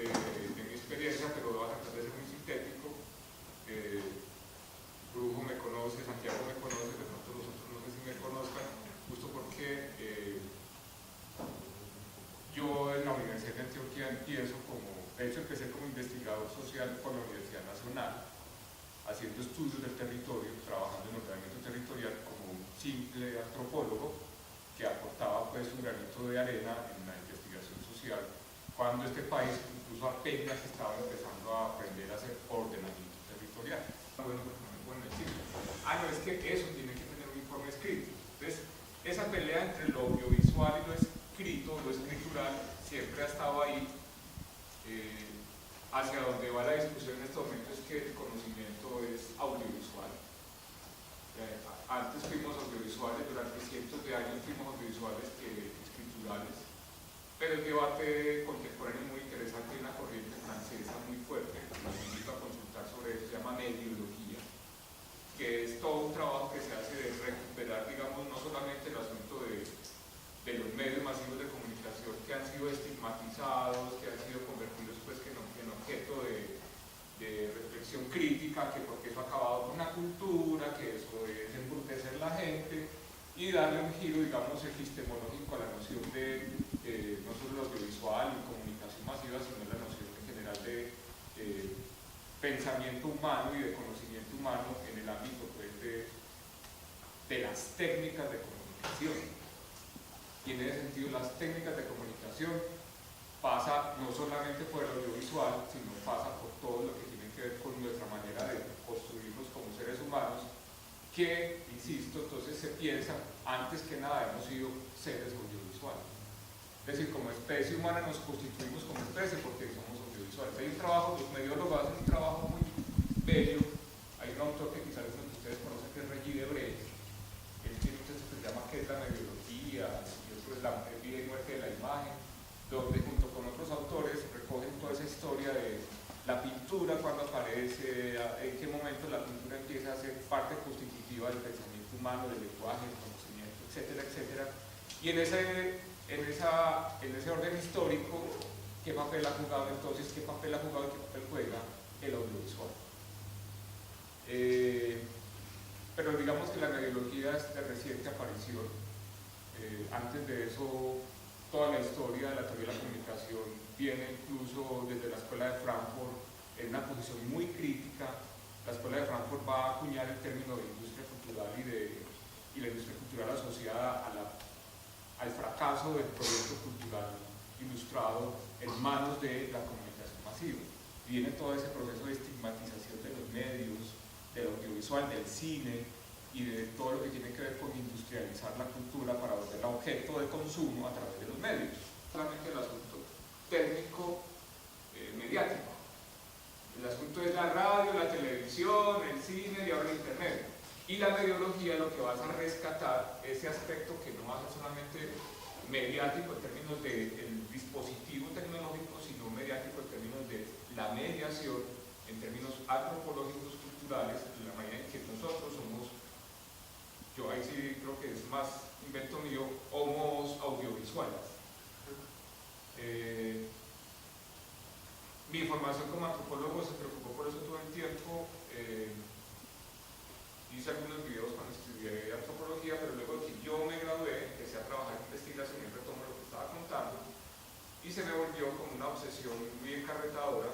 de mi experiencia, pero voy a tratar de ser muy sintético. Brujo me conoce, Santiago me conoce, de pronto los otros no sé si me conozcan, justo porque yo en la Universidad de Antioquia empiezo de hecho empecé como investigador social por la Universidad Nacional, haciendo estudios del territorio, trabajando en ordenamiento territorial como un simple antropólogo que aportaba pues un granito de arena en la investigación social, cuando este país incluso apenas estaba empezando a aprender a hacer ordenamiento territorial. Bueno, no, es que eso tiene que tener un informe escrito. Entonces, esa pelea entre lo audiovisual y lo escrito, lo escritural, siempre ha estado ahí. Hacia donde va la discusión en este momento es que el conocimiento es audiovisual. Antes fuimos audiovisuales, durante cientos de años fuimos audiovisuales que escriturales, pero el debate contemporáneo es muy interesante. Hay una corriente francesa muy fuerte, los invito a consultar sobre eso, se llama mediología, que es todo un trabajo que se hace de recuperar, digamos, no solamente el asunto de los medios masivos de comunicación que han sido estigmatizados, que han sido convertidos pues en objeto de reflexión crítica, que porque eso ha acabado con una cultura, que eso es embrutecer la gente, y darle un giro, digamos, epistemológico a la noción de no solo lo audiovisual y comunicación masiva, sino la noción en general de pensamiento humano y de conocimiento humano en el ámbito pues, de las técnicas de comunicación. Y en ese sentido, las técnicas de comunicación pasa no solamente por el audiovisual, sino pasa por todo lo que tiene que ver con nuestra manera de construirnos como seres humanos, que, insisto, entonces se piensa, antes que nada hemos sido seres audiovisuales. Es decir, como especie humana nos constituimos como especie porque somos audiovisuales. Hay un trabajo, los mediólogos hacen un trabajo muy bello. Hay un autor que quizás ustedes conocen que es Regis Debray. Él tiene un texto que se llama ¿Qué es la mediología? Y otro es La vida y muerte de la imagen, donde junto con otros autores recogen toda esa historia de la pintura, cuando aparece, en qué momento la pintura empieza a ser parte constitutiva del pensamiento humano, del lenguaje, del conocimiento, etcétera, etcétera. Y en ese orden histórico, ¿qué papel ha jugado entonces? ¿Qué papel ha jugado y qué papel juega el audiovisual? Pero digamos que la mediología es de reciente aparición. Antes de eso, toda la historia de la teoría de la comunicación viene incluso desde la Escuela de Frankfurt en una posición muy crítica. La Escuela de Frankfurt va a acuñar el término de industria cultural y la industria cultural asociada al fracaso del proyecto cultural ilustrado en manos de la comunicación masiva. Viene todo ese proceso de estigmatización de los medios, del audiovisual, del cine y de todo lo que tiene que ver con industrializar la cultura para volverla objeto de consumo a través de los medios. Solamente el asunto técnico mediático. El asunto es la radio, la televisión, el cine y ahora el internet. Y la mediología lo que vas a rescatar ese aspecto que no va a ser solamente mediático en términos del dispositivo tecnológico, sino mediático en términos de la mediación, en términos antropológicos, culturales, en la manera en que nosotros somos, yo ahí sí creo que es más invento mío, homos audiovisuales. Mi formación como antropólogo se preocupó por eso todo el tiempo. Hice algunos videos cuando estudié antropología, pero luego que yo me gradué, empecé a trabajar en investigación y retomo lo que estaba contando, y se me volvió como una obsesión muy encarretadora.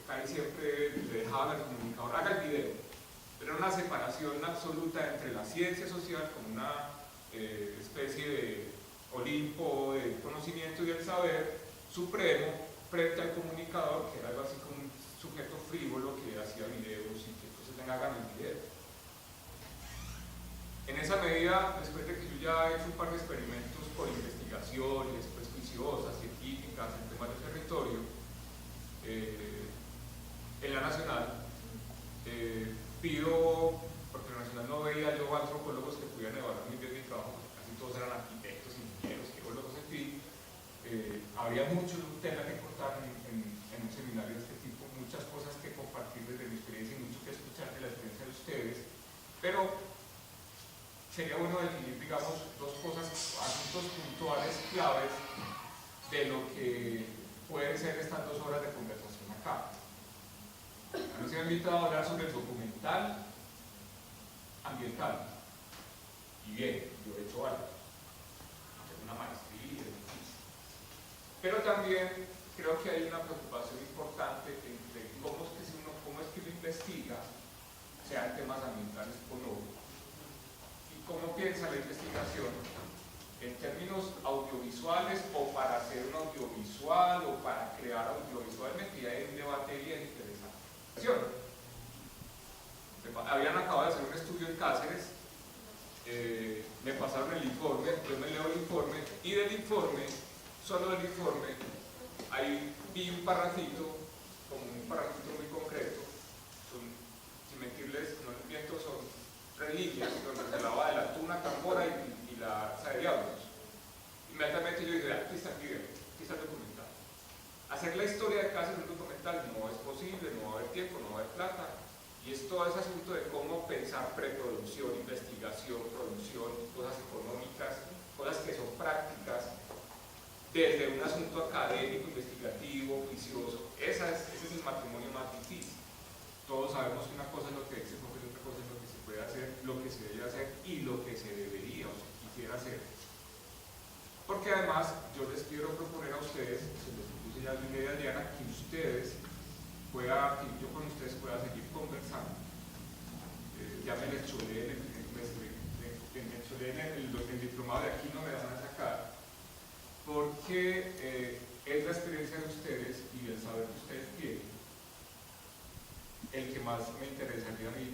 Casi siempre le dejaba al comunicador, haga el video, pero era una separación absoluta entre la ciencia social como una especie de Olimpo del conocimiento y del saber supremo, frente al comunicador, que era algo así como un sujeto frívolo que hacía videos y que entonces hagan el video. En esa medida, después de que yo ya he hecho un par de experimentos por investigaciones pues, juiciosas, científicas, en temas de territorio, en la Nacional, pido, porque en la Nacional no veía yo antropólogos que pudieran evaluar muy bien mi trabajo, casi todos eran arquitectos, ingenieros, geólogos, en fin. Habría mucho tema que cortar en un seminario de este tipo, muchas cosas que compartir desde mi experiencia y mucho que escuchar de la experiencia de ustedes, pero sería bueno definir, digamos, dos cosas, asuntos puntuales claves de lo que pueden ser estas 2 horas de conversación acá. Nos he invitado a hablar sobre el documental ambiental. Y bien, yo he hecho algo, tengo una maestría, pero también creo que hay una preocupación importante entre cómo es que uno investiga, sean temas ambientales o no, y cómo piensa la investigación en términos audiovisuales o para hacer un audiovisual o para crear audiovisualmente, y hay un debate bien interesante. Habían acabado de hacer un estudio en Cáceres, me pasaron el informe, yo me leo el informe, y del informe, solo del informe, ahí vi un parrafito, como un parrafito muy concreto, sin mentirles, no les miento, son 3 líneas, donde se hablaba de la tuna, tambora y la asa de diablos. Inmediatamente yo dije, aquí está el video, aquí está el documental. Hacer la historia de Cáceres en un documental no es posible, no va a haber tiempo, no va a haber plata. Y es todo ese asunto de cómo pensar preproducción, investigación, producción, cosas económicas, cosas que son prácticas, desde un asunto académico, investigativo, juicioso. Ese es el matrimonio más difícil. Todos sabemos que una cosa es lo que se puede, otra cosa es lo que se puede hacer, lo que se debe hacer y lo que se debería o se quisiera hacer. Porque además yo les quiero proponer a ustedes, se les propuse ya a Lina y a Diana, que ustedes que yo con ustedes pueda seguir conversando. Ya me les chulé en el diplomado de aquí, no me van a sacar, porque es la experiencia de ustedes y el saber que ustedes tienen el que más me interesaría a mí,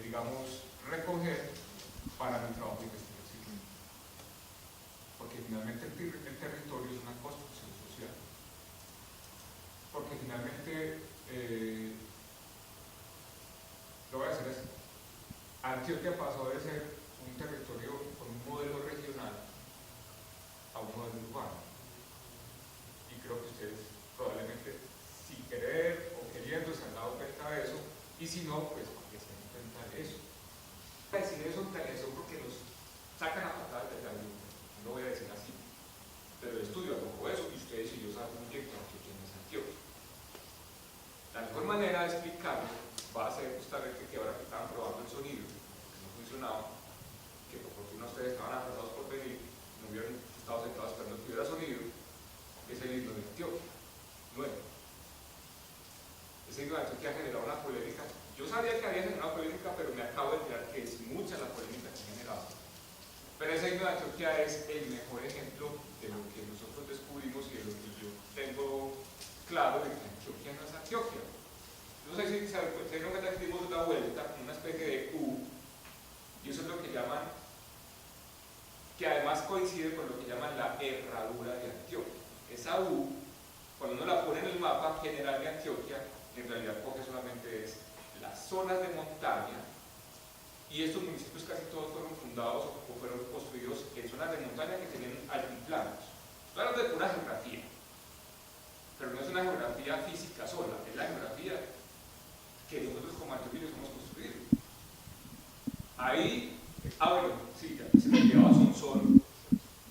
digamos, recoger para mi trabajo de investigación. Porque finalmente el territorio es una construcción social. Porque finalmente, lo voy a hacer así. Antioquia pasó de ser un territorio con un modelo regional a un modelo urbano. Y creo que ustedes probablemente, sin querer o queriendo, se han dado cuenta de eso, y si no, pues que se den cuenta de eso. Voy a decir eso en televisión porque nos sacan a patadas del gallo, no lo voy a decir así, pero el estudio arrojó eso y ustedes y yo saben muy bien que Antioquia no es Antioquia. La mejor manera de explicarlo va a ser justamente que ahora que estaban probando el sonido, que no funcionaba, que por fortuna ustedes estaban atrasados por venir, no hubieran estado sentados esperando que hubiera sonido, es el himno de Antioquia, nuevo. Ese himno de Antioquia ha generado una polémica. Yo sabía que había generado polémica, pero me acabo de enterar que es mucha la polémica que ha generado. Pero ese himno de Antioquia es el mejor ejemplo de lo que nosotros descubrimos y de lo que yo tengo claro de que Antioquia no es Antioquia. No sé si se dieron cuenta que dimos una vuelta con una especie de U, y eso es lo que llaman, que además coincide con lo que llaman la herradura de Antioquia. Esa U, cuando uno la pone en el mapa general de Antioquia, en realidad coge solamente es las zonas de montaña, y estos municipios casi todos fueron fundados o fueron construidos en zonas de montaña que tienen altiplanos. Estoy hablando de pura geografía, pero no es una geografía física sola, es la geografía que nosotros como antioqueños hemos construido. Ahí, bueno, sí, ya se me llevaba Sonsón,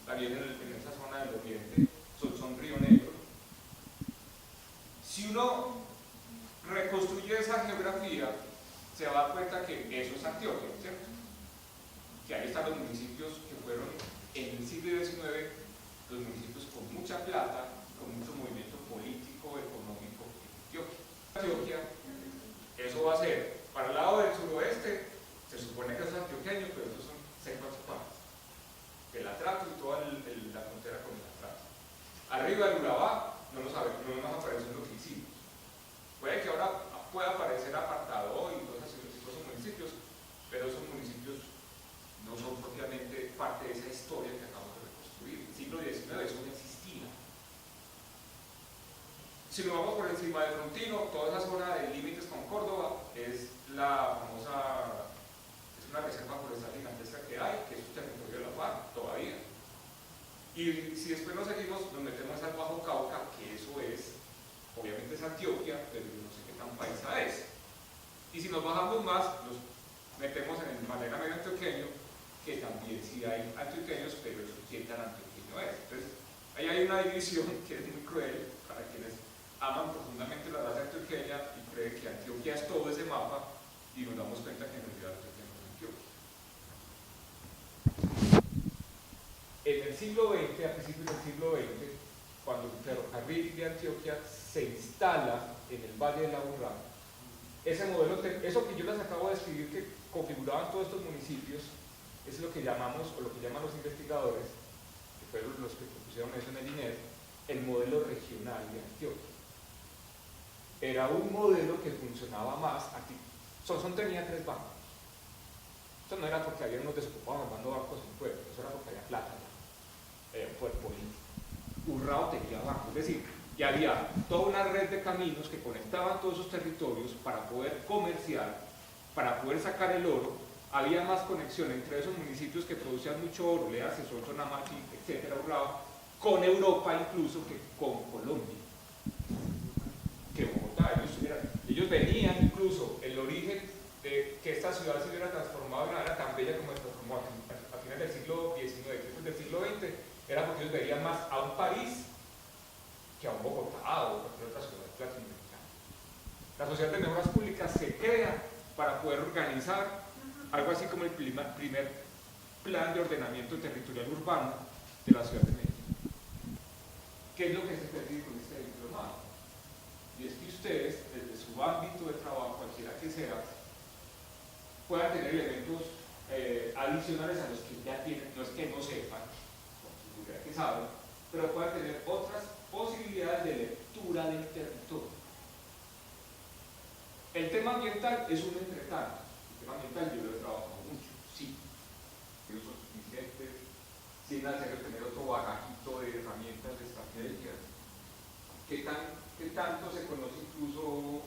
también en esa zona del oriente, Sonsón, Río Negro. Si uno reconstruye esa geografía, se va a dar cuenta que eso es Antioquia, ¿cierto? Que ahí están los municipios que fueron en el siglo XIX, los municipios con mucha plata, con mucho movimiento político, económico en Antioquia. Eso va a ser, para el lado del suroeste, se supone que es antioqueño, pero esos son secos partes. El Atrato y toda la frontera con el Atrato. Arriba del Urabá, no nos aparece lo que hicimos. Puede que ahora pueda aparecer apartado y todos esos municipios, pero esos municipios no son propiamente parte de esa historia que acabamos de reconstruir. En el siglo XIX eso no existía. Si nos vamos por encima del Frontino, toda esa zona de límites con Córdoba es la famosa, es una reserva forestal gigantesca que hay, que es un territorio de la FARC todavía. Y si después nos seguimos, nos metemos al Bajo Cauca, que eso es, obviamente es Antioquia, pero yo no sé qué tan paisa es. Y si nos bajamos más, nos metemos en el Magdalena Medio Antioqueño, que también sí hay antioqueños, pero eso qué tan antioqueño es. Entonces, Ahí hay una división que es muy cruel para quienes aman profundamente la raza antioqueña y creen que Antioquia es todo ese mapa, y nos damos cuenta que en realidad Antioquia no es Antioquia. En el siglo XX, a principios del siglo XX, cuando el ferrocarril de Antioquia se instala en el Valle de la Urrá, ese modelo, eso que yo les acabo de describir que configuraban todos estos municipios, es lo que llamamos, o lo que llaman los investigadores, que fueron los que propusieron eso en el INED, el modelo regional de Antioquia. Era un modelo que funcionaba más. Aquí, Sonsón tenía 3 bancos. Eso no era porque había unos desocupados armando bancos en pueblo, eso era porque había plata, un poder político. Urrao tenía banco, es decir, y había toda una red de caminos que conectaban todos esos territorios para poder comerciar, para poder sacar el oro. Había más conexión entre esos municipios que producían mucho oro, Learse, Sonsón, Amachi, etcétera, Urrao, con Europa incluso que con Colombia, que Bogotá. Ellos venían incluso, el origen de que esta ciudad se hubiera transformado en una era tan bella como se transformó a finales del siglo XIX, después del siglo XX, era porque ellos veían más a un París que a un Bogotá o cualquier otra ciudad latinoamericana. La Sociedad de Mejoras Públicas se crea para poder organizar algo así como el primer plan de ordenamiento territorial urbano de la ciudad de Medellín. ¿Qué es lo que se percibe con este diplomado? Y es que ustedes, desde su ámbito de trabajo, cualquiera que sea, puedan tener elementos adicionales a los que ya tienen, no es que no sepan, seguridad que saben, pero puedan tener otras posibilidades de lectura del territorio. El tema ambiental es un entretanto. El tema ambiental yo lo he trabajado mucho, sí, de usos suficientes, sin hacer tener otro bagajito de herramientas de estrategias. ¿Qué tanto se conoce incluso,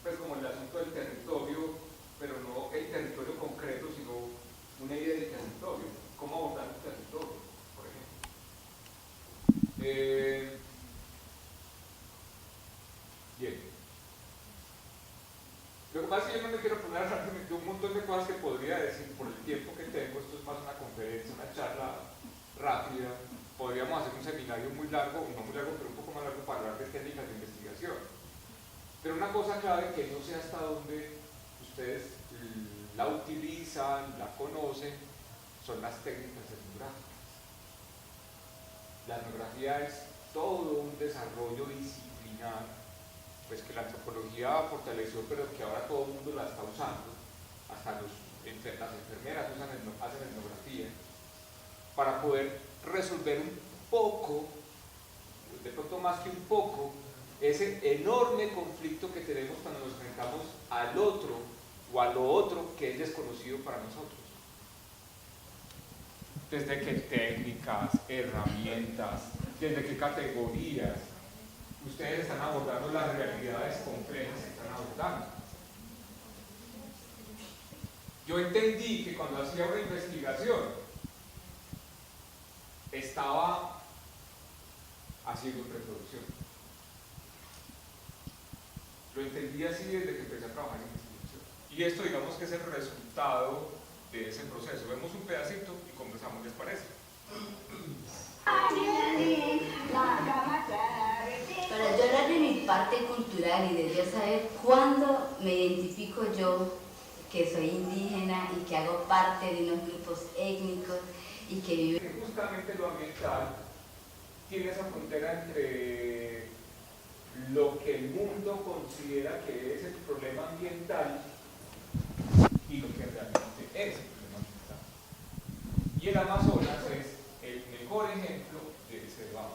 pues como el asunto del territorio, pero no el territorio concreto, sino una idea del territorio? ¿Cómo abordar el territorio, por ejemplo? Bien. Lo que pasa es que yo no me quiero poner a hablar de un montón de cosas que podría decir por el tiempo que tengo. Esto es más una conferencia, una charla rápida. Podríamos hacer un seminario muy largo, no muy largo, pero un poco más largo para hablar de técnicas de investigación. Pero una cosa clave que no sé hasta dónde ustedes la utilizan, la conocen, son las técnicas etnográficas. La etnografía es todo un desarrollo disciplinar, pues que la antropología fortaleció, pero que ahora todo el mundo la está usando. Hasta las enfermeras hacen etnografía para poder resolver un poco, de pronto más que un poco, ese enorme conflicto que tenemos cuando nos enfrentamos al otro o a lo otro que es desconocido para nosotros. Desde qué técnicas, herramientas, desde qué categorías ustedes están abordando las realidades complejas que están abordando. Yo entendí que cuando hacía una investigación estaba haciendo preproducción. Lo entendí así desde que empecé a trabajar en investigación. Y esto, digamos que es el resultado de ese proceso. Vemos un pedacito y conversamos, ¿les parece? Para yo hablar de mi parte cultural y de yo saber cuándo me identifico yo que soy indígena y que hago parte de unos grupos étnicos y que vivo. Justamente lo ambiental tiene esa frontera entre lo que el mundo considera que es el problema ambiental y lo que realmente es el problema ambiental. Y el Amazonas es el mejor ejemplo de ese debate.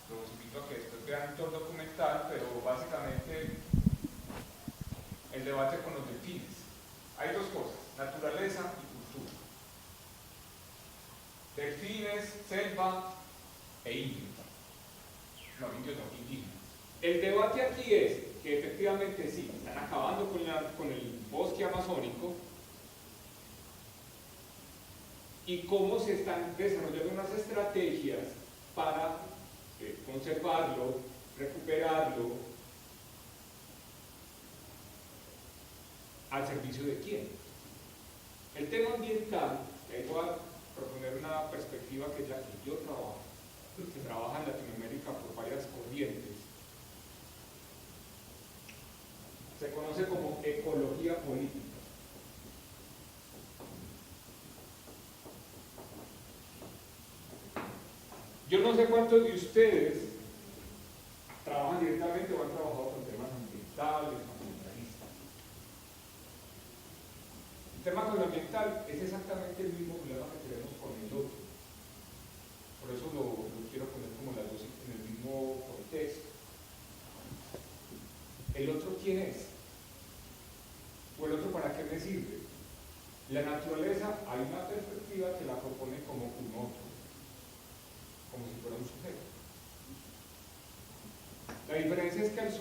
Los invito a que después vean todo el documental, pero básicamente el debate con los delfines. Hay dos cosas, naturaleza y cultura. Delfines, selva e indios. No, indios no, indígenas. El debate aquí es que efectivamente sí, están acabando con el bosque amazónico y cómo se están desarrollando unas estrategias para conservarlo, recuperarlo, al servicio de quién. El tema ambiental, ahí voy a proponer poner una perspectiva que es la que yo trabajo, que trabaja en Latinoamérica por varias corrientes. Se conoce como ecología política. Yo no sé cuántos de ustedes trabajan directamente o han trabajado con temas ambientales, ambientalistas. El tema con lo ambiental es exactamente el mismo problema que tenemos con el otro. Por eso lo quiero poner como las dos en el mismo contexto. ¿El otro quién es? ¿O el otro para qué me sirve? La naturaleza, hay una perspectiva que la propone como un otro, como si fuera un sujeto. La diferencia es que el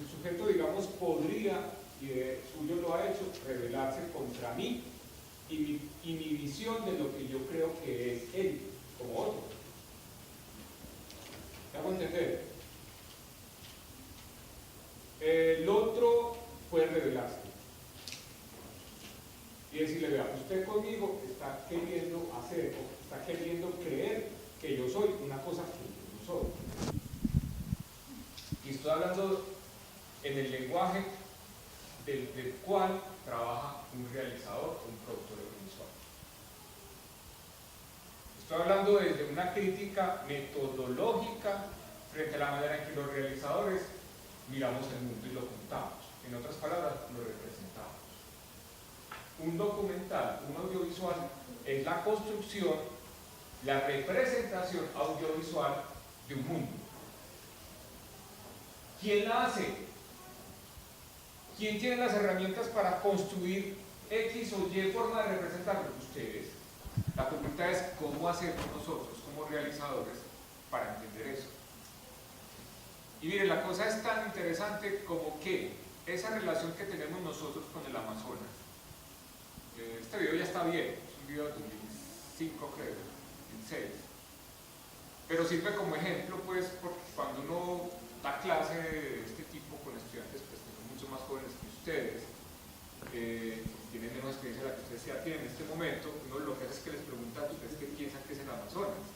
sujeto digamos podría, y de suyo lo ha hecho, rebelarse contra mí y mi visión de lo que yo creo que es él, como otro. ¿Me hago entender? El otro puede rebelarse y decirle, vea, usted conmigo está queriendo hacer o está queriendo creer que yo soy una cosa que yo no soy. Y estoy hablando en el lenguaje del cual trabaja un realizador, un productor audiovisual. Estoy hablando desde una crítica metodológica frente a la manera en que los realizadores miramos el mundo y lo contamos. En otras palabras, lo representamos. Un documental, un audiovisual, es la construcción, la representación audiovisual de un mundo. ¿Quién la hace? ¿Quién tiene las herramientas para construir X o Y forma de representarlo? Ustedes. La pregunta es cómo hacemos nosotros como realizadores para entender eso. Y miren, la cosa es tan interesante como que esa relación que tenemos nosotros con el Amazonas, este video ya está bien, es un video de 2005 creo, 2006, pero sirve como ejemplo pues porque cuando uno da clase de este tipo con estudiantes pues, que son mucho más jóvenes que ustedes, tienen menos experiencia de la que ustedes ya tienen en este momento, uno lo que hace es que les pregunta a ustedes qué piensan que es el Amazonas.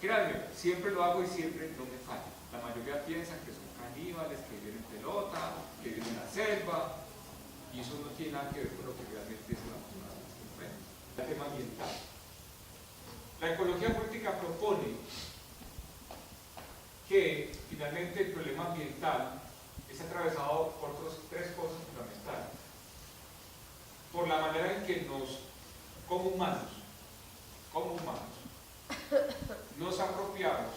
Créanme, siempre lo hago y siempre no me falla. La mayoría piensan que son caníbales, que viven en pelota, que viven en la selva, y eso no tiene nada que ver con lo que realmente es el Amazonas en este momento. El tema ambiental. La ecología política propone que finalmente el problema ambiental es atravesado por tres cosas fundamentales. Por la manera en que como humanos, nos apropiamos,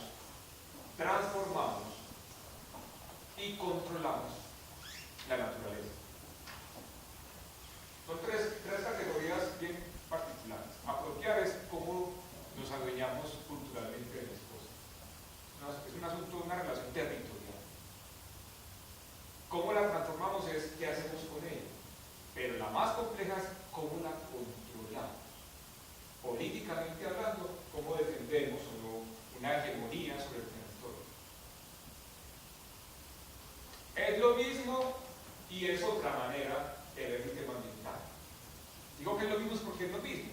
transformamos y controlamos la naturaleza. Son tres categorías bien particulares. Apropiar es cómo nos adueñamos culturalmente de las cosas. Es un asunto, una relación territorial. Cómo la transformamos es qué hacemos con ella. Pero la más compleja es cómo la controlamos. Políticamente hablando, cómo defendemos o no una hegemonía sobre el territorio. Es lo mismo y es otra manera de ver el tema ambiental. Digo que es lo mismo porque es lo mismo,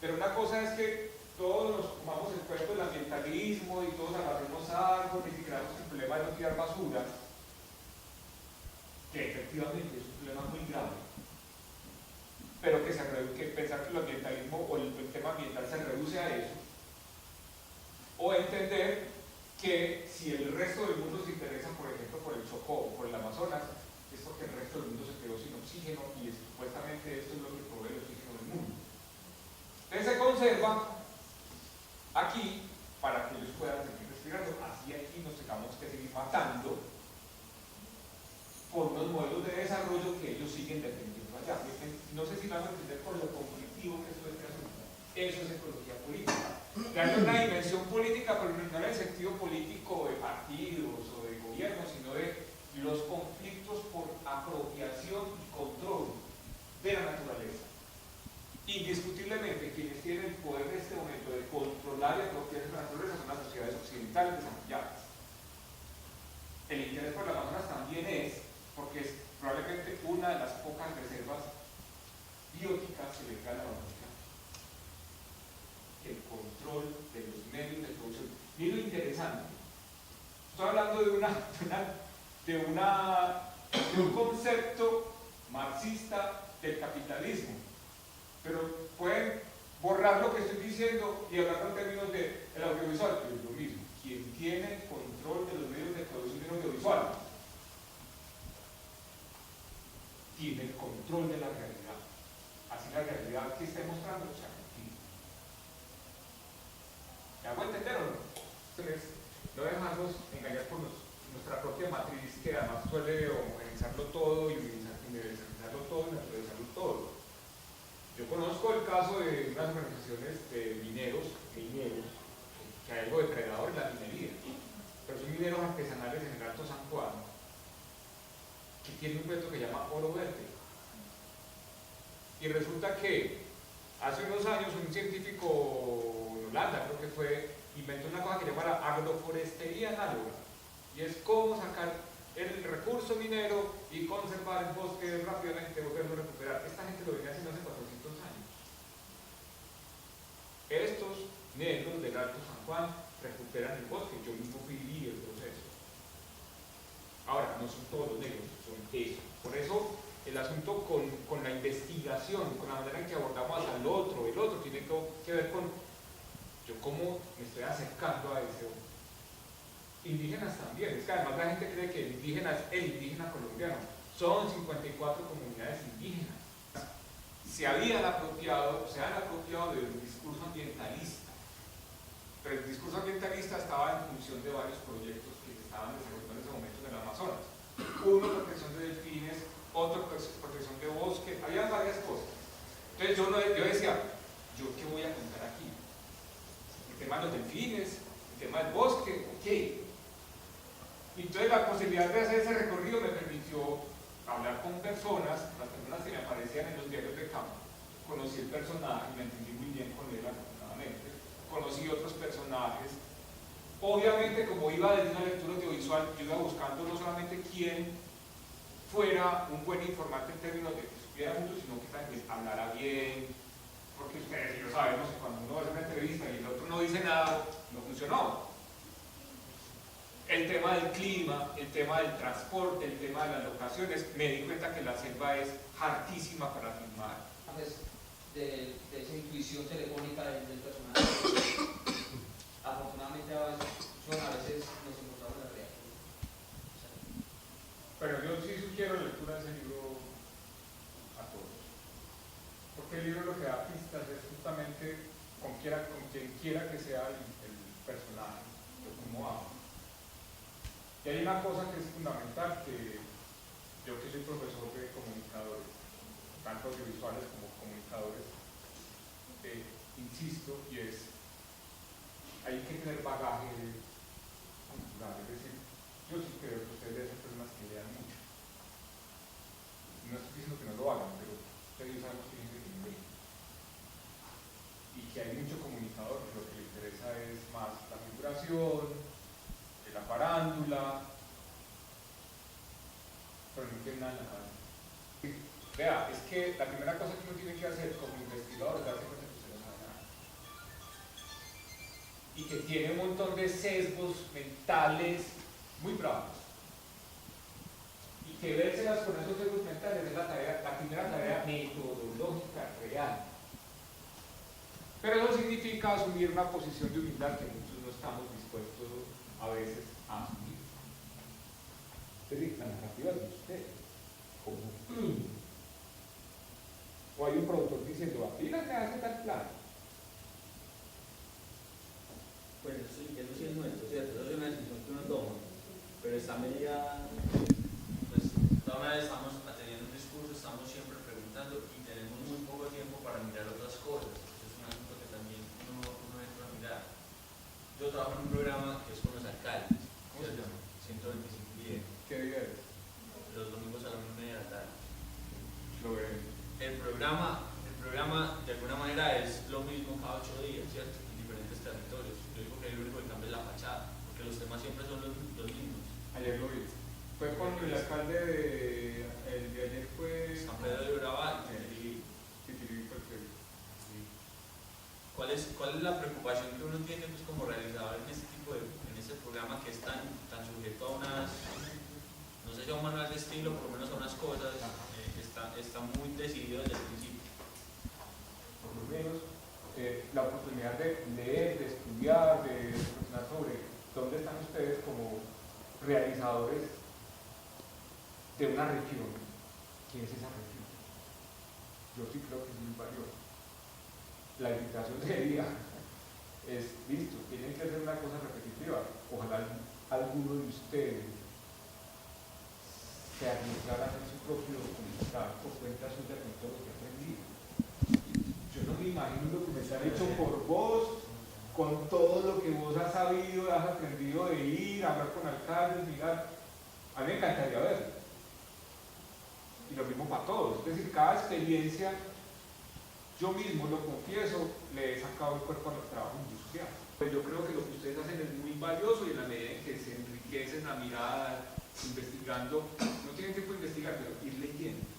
pero una cosa es que todos nos tomamos el cuento del ambientalismo y todos agarremos árboles y creamos el problema de no tirar basura, que efectivamente es un problema muy grave, pero que pensar que el ambientalismo o el tema ambiental se reduce a eso, o entender que si el resto del mundo se interesa, por ejemplo, por el Chocó o por el Amazonas, es porque el resto del mundo se quedó sin oxígeno y supuestamente esto es lo que provee el oxígeno del mundo. Entonces se conserva aquí para que ellos puedan seguir respirando, así aquí nos tengamos que seguir matando por unos modelos de desarrollo que ellos siguen defendiendo allá. No sé si van a entender por lo conflictivo que es todo este asunto. Eso es ecología política. Darle una dimensión política, pero no en el sentido político de partidos o de gobierno, sino de los conflictos por apropiación y control de la naturaleza. Indiscutiblemente, quienes tienen el poder en este momento de controlar y apropiarse de la naturaleza son las sociedades occidentales desarrolladas. El interés por el Amazonas también es porque es probablemente una de las pocas reservas bióticas que le quedan a la humanidad. control de los medios de producción. Y lo interesante, estoy hablando de un concepto marxista del capitalismo, pero pueden borrar lo que estoy diciendo y hablar en términos del audiovisual, pero es lo mismo. Quien tiene control de los medios de producción del audiovisual tiene el control de la realidad. Así la realidad que está mostrando sea mentira. ¿Me hago entender o no? Entonces, no dejarnos engañar por nuestra propia matriz, que además suele homogeneizarlo todo y universalizarlo todo y naturalizarlo todo. Yo conozco el caso de unas organizaciones de mineros, que hay algo depredador en la minería, pero son mineros artesanales en el Alto San Juan, que tienen un proyecto que se llama Oro Verde. Y resulta que hace unos años un científico en Holanda, creo que fue, inventó una cosa que se llama la agroforestería análoga, y es cómo sacar el recurso minero y conservar el bosque rápidamente, volverlo a recuperar. Esta gente lo venía haciendo hace 400 años. Estos negros del Alto San Juan recuperan el bosque, yo mismo viví el proceso. Ahora, no son todos los negros, son eso. Por eso el asunto con la investigación, con la manera en que abordamos al otro, el otro tiene que ver con yo cómo me estoy acercando a ese otro. Indígenas también, es que además la gente cree que el indígena es el indígena colombiano. Son 54 comunidades indígenas. Se han apropiado del discurso ambientalista, pero el discurso ambientalista estaba en función de varios proyectos que se estaban desarrollando en ese momento en el Amazonas. Uno, protección de delfines, otro, protección de bosque, había varias cosas. Entonces yo decía, ¿yo qué voy a contar aquí? El tema de los delfines, el tema del bosque, ok. Y entonces la posibilidad de hacer ese recorrido me permitió hablar con personas, las personas que me aparecían en los diarios de campo. Conocí el personaje, me entendí muy bien con él, afortunadamente. Conocí otros personajes. Obviamente, como iba desde una lectura audiovisual, yo iba buscando no solamente quién fuera un buen informante en términos de que supiera mucho, sino que también hablara bien, porque ustedes y yo sabemos que cuando uno hace una entrevista y el otro no dice nada, no funcionó. El tema del clima, el tema del transporte, el tema de las locaciones, me di cuenta que la selva es hartísima para filmar. De esa intuición telefónica del personaje. Afortunadamente a veces nos encontramos en la realidad. Pero yo sí sugiero la lectura de ese libro a todos. Porque el libro lo que da pistas es justamente con quien quiera que sea el personaje, o cómo habla. Y hay una cosa que es fundamental, que yo que soy profesor de comunicadores, tanto audiovisuales como comunicadores, insisto, y es, hay que tener bagaje cultural, es decir, yo sí creo que ustedes deben ser personas que lean mucho. No estoy diciendo que no lo hagan, pero ustedes saben que tienen que leer. Y que hay mucho comunicador que lo que le interesa es más la figuración, la farándula, pero no tiene nada en la cabeza. Vea, es que la primera cosa que uno tiene que hacer como investigador es darse cuenta que usted no sabe nada. Y que tiene un montón de sesgos mentales muy bravos. Y que vérselas con esos sesgos mentales es la primera tarea metodológica real. Pero eso significa asumir una posición de humildad que muchos no estamos dispuestos a veces a asumir. Es decir, la narrativa es de usted. O hay un productor diciendo, apenas me hace tal plan. Bueno, sí, eso sí es nuestro, ¿cierto? Eso es una decisión que uno toma. Pero esta medida, pues, toda una vez estamos teniendo un discurso, estamos siempre preguntando y tenemos muy poco tiempo para mirar otras cosas. Eso es un asunto que también uno entra a mirar. Yo trabajo en un programa que es con los alcaldes. ¿Cómo se llama? 125 días. ¿Qué día es? Los domingos a la 1:30 de la tarde. Lo veré. El programa de alguna manera es lo mismo cada 8 días, ¿cierto? En diferentes territorios. Yo digo que lo único que cambia es la fachada, porque los temas siempre son los mismos. Ayer lo vi. Fue con el alcalde el de ayer fue San Pedro de Urabá y Titiribi. ¿Cuál es la preocupación que uno tiene pues, como realizador en este tipo en este programa que es tan sujeto a unas, no sé si a un manual de estilo, por lo menos a unas cosas, está muy decidido desde el principio? Por lo menos la oportunidad de leer, de estudiar, de reflexionar sobre dónde están ustedes como realizadores de una región. ¿Qué es esa región? Yo sí creo que es muy valioso. La invitación sería, es listo, tienen que hacer una cosa repetitiva. Ojalá alguno de ustedes se arriesgara a hacer su propio documental por cuenta suya con todo lo que ha aprendido. Yo no me imagino un documental hecho por vos, con todo lo que vos has sabido, has aprendido de ir, hablar con alcaldes, mirar. A mí me encantaría verlo. Y lo mismo para todos, es decir, cada experiencia, yo mismo lo confieso, le he sacado el cuerpo a los trabajos industriales. Pues yo creo que lo que ustedes hacen es muy valioso y en la medida en que se enriquecen la mirada, investigando, no tienen tiempo de investigar, pero ir leyendo.